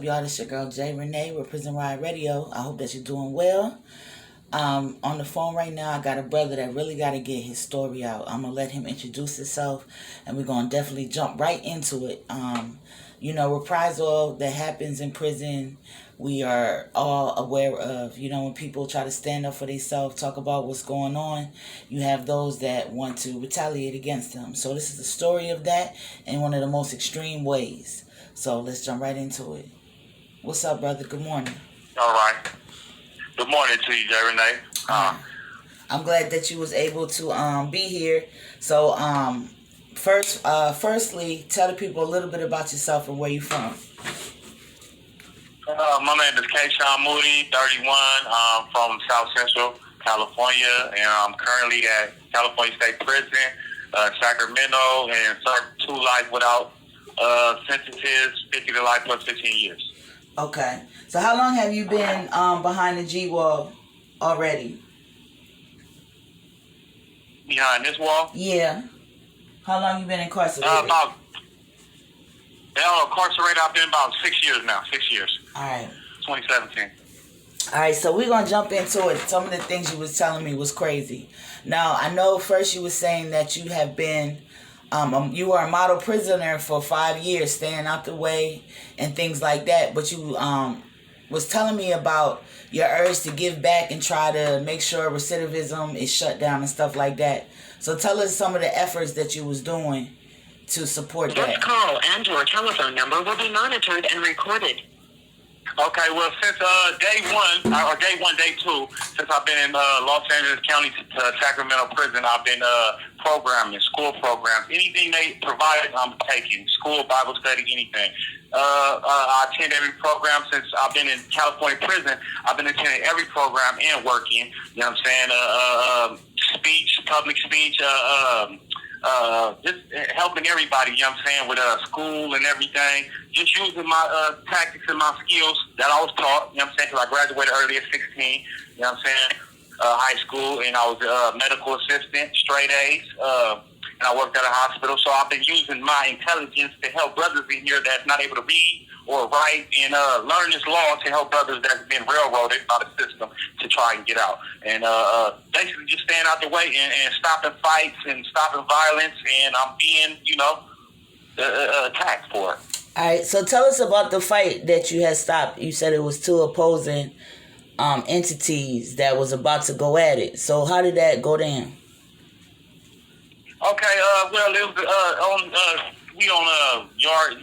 Y'all, this your girl Jay Renee with Prison Ride Radio. I hope that you're doing well. On the phone right now, I got a brother that really got to get his story out. I'm going to let him introduce himself, and we're going to definitely jump right into it. Reprisal that happens in prison, we are all aware of. When people try to stand up for themselves, talk about what's going on, you have those that want to retaliate against them. So this is the story of that in one of the most extreme ways. So let's jump right into it. What's up, brother? Good morning. All right. Good morning to you, Jay Renee. I'm glad that you was able to be here. So firstly, tell the people a little bit about yourself and where you from. My name is Kayshon Moody, 31. I'm from South Central California, and I'm currently at California State Prison, Sacramento, and served 2 life without sentences, 50 to life plus 15 years. Okay. So how long have you been behind the G wall already? Behind this wall? Yeah. How long you been incarcerated? Incarcerated, I've been about 6 years now. 6 years. All right. 2017. All right, so we're going to jump into it. Some of the things you was telling me was crazy. Now, I know first you were saying that you have been, you were a model prisoner for 5 years, staying out the way and things like that. But you was telling me about your urge to give back and try to make sure recidivism is shut down and stuff like that. So tell us some of the efforts that you was doing to support that. This call and your telephone number will be monitored and recorded. Okay, well, since day two, since I've been in Los Angeles County to Sacramento Prison, I've been programming, school programs. Anything they provide, I'm taking. School, Bible study, anything. I attend every program since I've been in California Prison. I've been attending every program and working. You know what I'm saying? Speech, public speech, just helping everybody, you know what I'm saying, with school and everything. Just using my tactics and my skills that I was taught, you know what I'm saying, because I graduated early at 16, you know what I'm saying, high school, and I was a medical assistant, straight A's, and I worked at a hospital. So I've been using my intelligence to help brothers in here that's not able to read or write and learn this law to help brothers that's been railroaded by the system to try and get out. And basically just staying out the way and stopping fights and stopping violence, and I'm being, attacked for it. All right, so tell us about the fight that you had stopped. You said it was 2 opposing entities that was about to go at it. So how did that go down? Okay, well, it was we on yard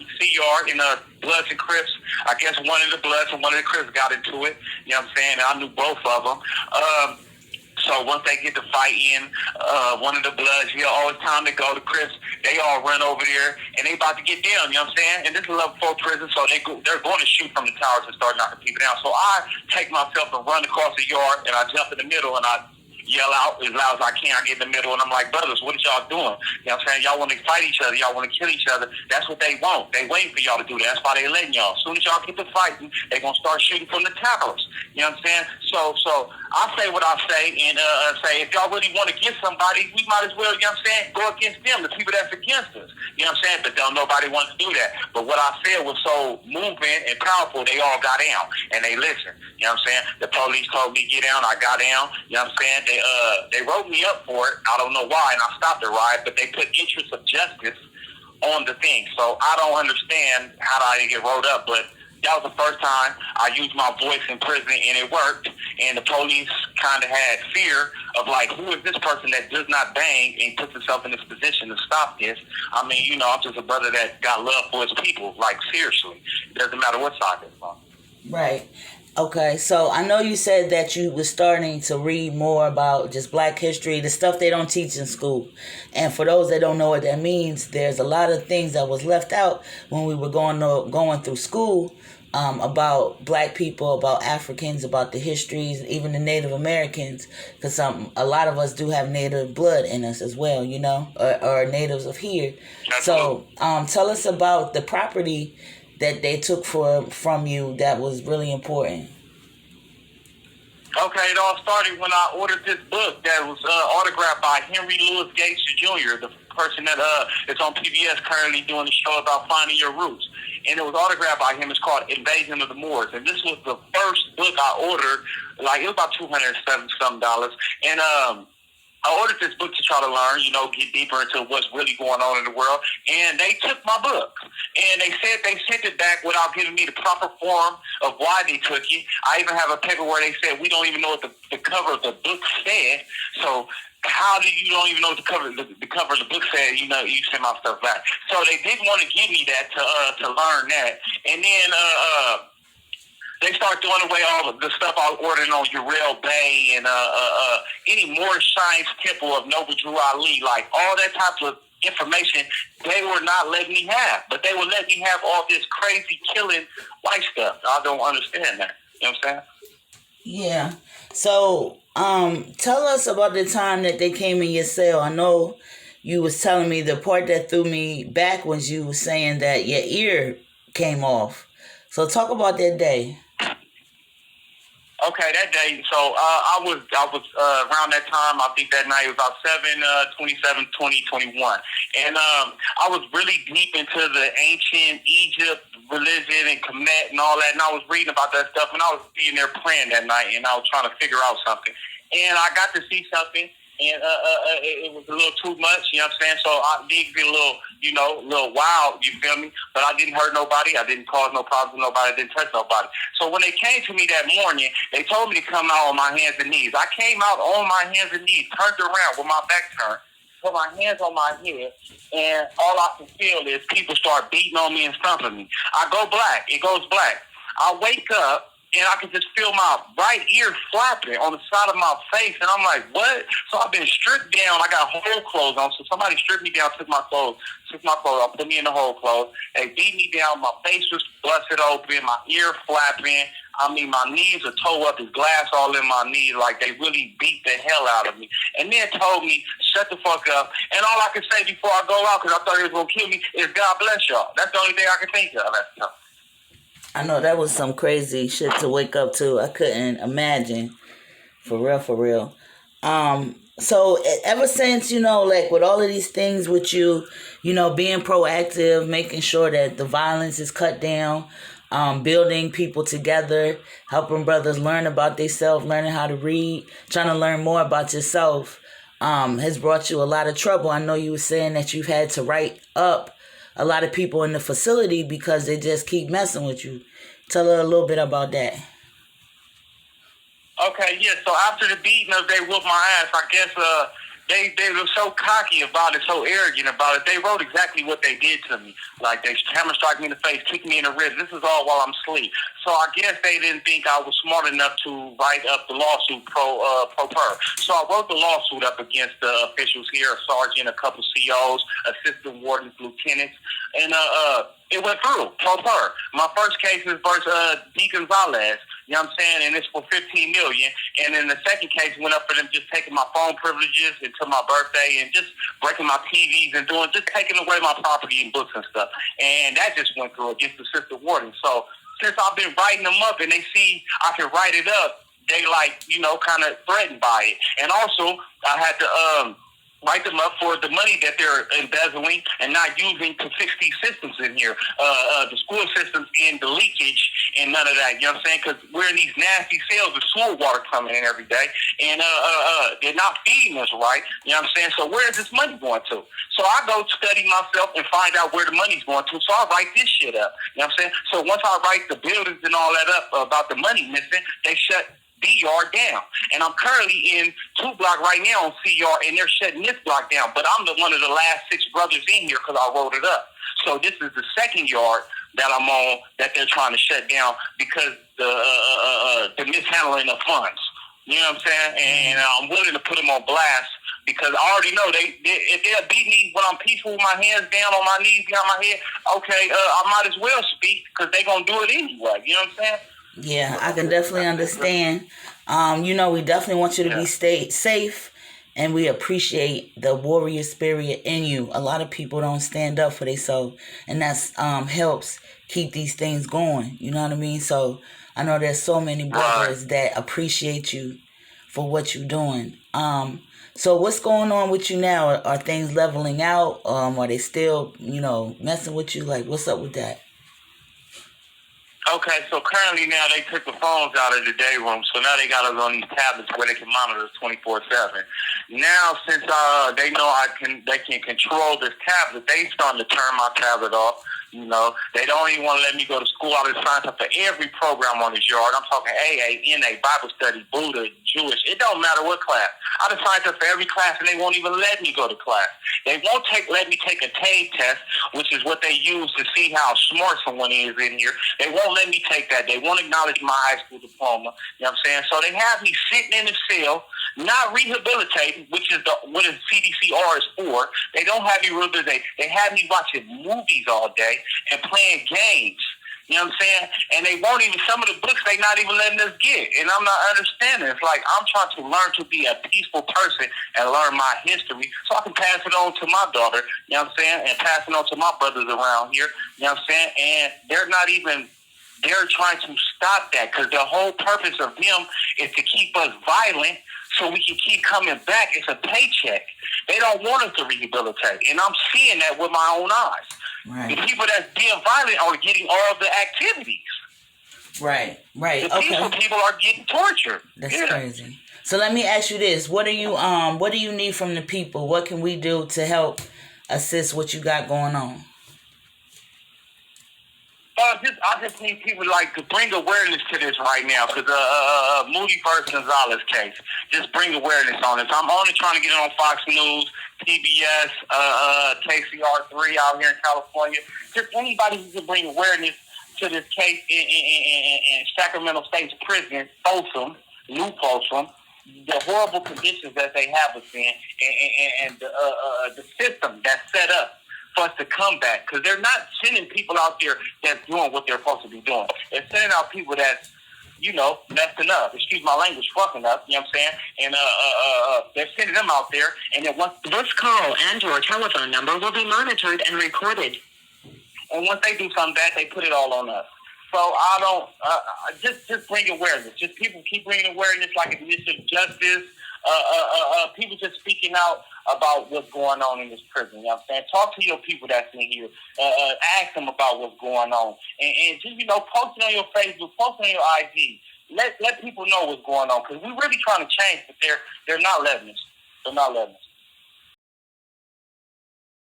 in Bloods and Crips. I guess one of the Bloods and one of the Crips got into it. You know what I'm saying? I knew both of them. So once they get the fight in, one of the Bloods, it's time to go. The Crips, they all run over there, and they about to get down, you know what I'm saying? And this is a level 4 prison, so they're going to shoot from the towers and start knocking people down. So I take myself and run across the yard, and I jump in the middle, and I yell out as loud as I can. I get in the middle, and I'm like, brothers, what are y'all doing? You know what I'm saying? Y'all want to fight each other. Y'all want to kill each other. That's what they want. They waiting for y'all to do that. That's why they letting y'all. As soon as y'all get to fighting, they going to start shooting from the towers. You know what I'm saying? So I say what I say, and say, if y'all really want to get somebody, we might as well, you know what I'm saying, go against them, the people that's against us. You know what I'm saying? But nobody wants to do that. But what I said was so moving and powerful, they all got down, and they listened. You know what I'm saying? The police told me get down, I got down. You know what I'm saying? They wrote me up for it. I don't know why, and I stopped the riot, but they put interest of justice on the thing. So I don't understand how I get wrote up, but that was the first time I used my voice in prison, and it worked. And the police kind of had fear of, like, who is this person that does not bang and puts himself in this position to stop this? I mean, I'm just a brother that got love for his people, like, seriously. It doesn't matter what side they're from. Right. Okay, so I know you said that you were starting to read more about just Black history, the stuff they don't teach in school. And for those that don't know what that means, there's a lot of things that was left out when we were going through school about Black people, about Africans, about the histories, even the Native Americans, because a lot of us do have Native blood in us as well, or natives of here. So tell us about the property that they took from you that was really important. Okay, it all started when I ordered this book that was autographed by Henry Louis Gates Jr., the person that is on PBS currently doing the show about finding your roots. And it was autographed by him. It's called Invasion of the Moors. And this was the first book I ordered. Like, it was about $207 And I ordered this book to try to learn, get deeper into what's really going on in the world. And they took my book. And they said they sent it back without giving me the proper form of why they took it. I even have a paper where they said, we don't even know what the cover of the book said. So how do you don't even know what the cover of the book said? You send my stuff back. So they didn't want to give me that to learn that. And then they start throwing away all of the stuff I ordered on Uriel Bay and any Moorish Science Temple of Noble Drew Ali, like all that type of information they were not letting me have. But they would let me have all this crazy killing white stuff. I don't understand that. You know what I'm saying? Yeah. So, tell us about the time that they came in your cell. I know you was telling me the part that threw me back was you was saying that your ear came off. So talk about that day. Okay, that day. So I was around that time. I think that night was about 7/27/2021, and I was really deep into the ancient Egypt religion and Kemet and all that. And I was reading about that stuff, and I was sitting there praying that night, and I was trying to figure out something. And I got to see something, and it was a little too much. You know what I'm saying? So I did get a little wild. You feel me? But I didn't hurt nobody. I didn't cause no problems with nobody. I didn't touch nobody. So when they came to me that morning, they told me to come out on my hands and knees. I came out on my hands and knees, turned around with my back turned, put my hands on my head, and all I can feel is people start beating on me and stomping me. I go black. It goes black. I wake up, and I can just feel my right ear flapping on the side of my face, and I'm like, what? So I've been stripped down. I got whole clothes on, so somebody stripped me down, took my clothes off, put me in the whole clothes. They beat me down. My face was busted open, my ear flapping. I mean, my knees are toe up. There's glass all in my knees. Like, they really beat the hell out of me. And then told me, shut the fuck up. And all I could say before I go out, because I thought he was going to kill me, is God bless y'all. That's the only thing I can think of. That's I know that was some crazy shit to wake up to. I couldn't imagine. For real. So ever since, like with all of these things with you, being proactive, making sure that the violence is cut down, building people together, helping brothers learn about themselves, learning how to read, trying to learn more about yourself, has brought you a lot of trouble. I know you were saying that you've had to write up a lot of people in the facility because they just keep messing with you. Tell her a little bit about that. Okay, yeah. So after the beating of they whooped my ass, I guess they were so cocky about it, so arrogant about it. They wrote exactly what they did to me. Like, they hammer strike me in the face, kick me in the ribs. This is all while I'm asleep. So I guess they didn't think I was smart enough to write up the lawsuit pro per. So I wrote the lawsuit up against the officials here, a sergeant, a couple COs, assistant wardens, lieutenants, and it went through pro per. My first case is versus D. Gonzalez. You know what I'm saying? And it's for $15 million. And then the second case went up for them just taking my phone privileges until my birthday and just breaking my TVs and just taking away my property and books and stuff. And that just went through against the assistant warden. So since I've been writing them up and they see I can write it up, they kind of threatened by it. And also I had to write them up for the money that they're embezzling and not using to fix these systems in here. The school systems and the leakage and none of that, you know what I'm saying? Because we're in these nasty cells with sewer water coming in every day, and they're not feeding us right, you know what I'm saying? So where is this money going to? So I go study myself and find out where the money's going to, so I write this shit up, you know what I'm saying? So once I write the buildings and all that up about the money missing, they shut D-Yard down. And I'm currently in 2 block right now on C-Yard, and they're shutting this block down. But I'm one of the last 6 brothers in here because I wrote it up. So this is the second yard that I'm on that they're trying to shut down because the mishandling of funds. You know what I'm saying? And I'm willing to put them on blast because I already know if they'll beat me when I'm peaceful with my hands down on my knees behind my head, okay, I might as well speak because they're going to do it anyway. You know what I'm saying? Yeah, I can definitely understand. We definitely want you to be safe, and we appreciate the warrior spirit in you. A lot of people don't stand up for themselves, and that's helps keep these things going. You know what I mean? So I know there's so many brothers that appreciate you for what you're doing. So what's going on with you now? Are things leveling out? Are they still, messing with you? Like, what's up with that? Okay, so currently now they took the phones out of the day room, so now they got us on these tablets where they can monitor us 24/7. Now, since they know they can control this tablet, they starting to turn my tablet off. They don't even want to let me go to school. I was signed up for every program on this yard. I'm talking AA, NA, Bible study, Buddha, Jewish. It don't matter what class. I was signed up for every class, and they won't even let me go to class. They won't let me take a TABE test, which is what they use to see how smart someone is in here. They won't let me take that. They won't acknowledge my high school diploma. You know what I'm saying? So they have me sitting in a cell, not rehabilitating, which is what a CDCR is for. They don't have me rehabilitated. They have me watching movies all day and playing games. You know what I'm saying? And they won't even, some of the books they not even letting us get. And I'm not understanding. It's like I'm trying to learn to be a peaceful person and learn my history so I can pass it on to my daughter, you know what I'm saying? And pass it on to my brothers around here, you know what I'm saying? And they're trying to stop that because the whole purpose of them is to keep us violent so we can keep coming back. It's a paycheck. They don't want us to rehabilitate. And I'm seeing that with my own eyes. Right. The people that's being violent are getting all of the activities. Right. The peaceful people are getting tortured. That's crazy. So let me ask you this. What do you need from the people? What can we do to help assist what you got going on? I just need people to bring awareness to this right now because Moody versus Gonzalez case. Just bring awareness on this. I'm only trying to get it on Fox News, PBS, KCR3 out here in California. Just anybody who can bring awareness to this case in Sacramento State's prison, Folsom, New Folsom, the horrible conditions that they have us in, and the system that's set up for us to come back, because they're not sending people out there that's doing what they're supposed to be doing. They're sending out people that's, messing up. Excuse my language, fucking up. You know what I'm saying? And they're sending them out there, and then once this call and your telephone number will be monitored and recorded. And once they do something bad, they put it all on us. So I don't just bring awareness. Just people keep bringing awareness, like initiative justice. People just speaking out about what's going on in this prison. You know what I'm saying? Talk to your people that's in here. Ask them about what's going on. And just, post it on your Facebook, post it on your IG. Let people know what's going on, because we're really trying to change, but they're not letting us. They're not letting us.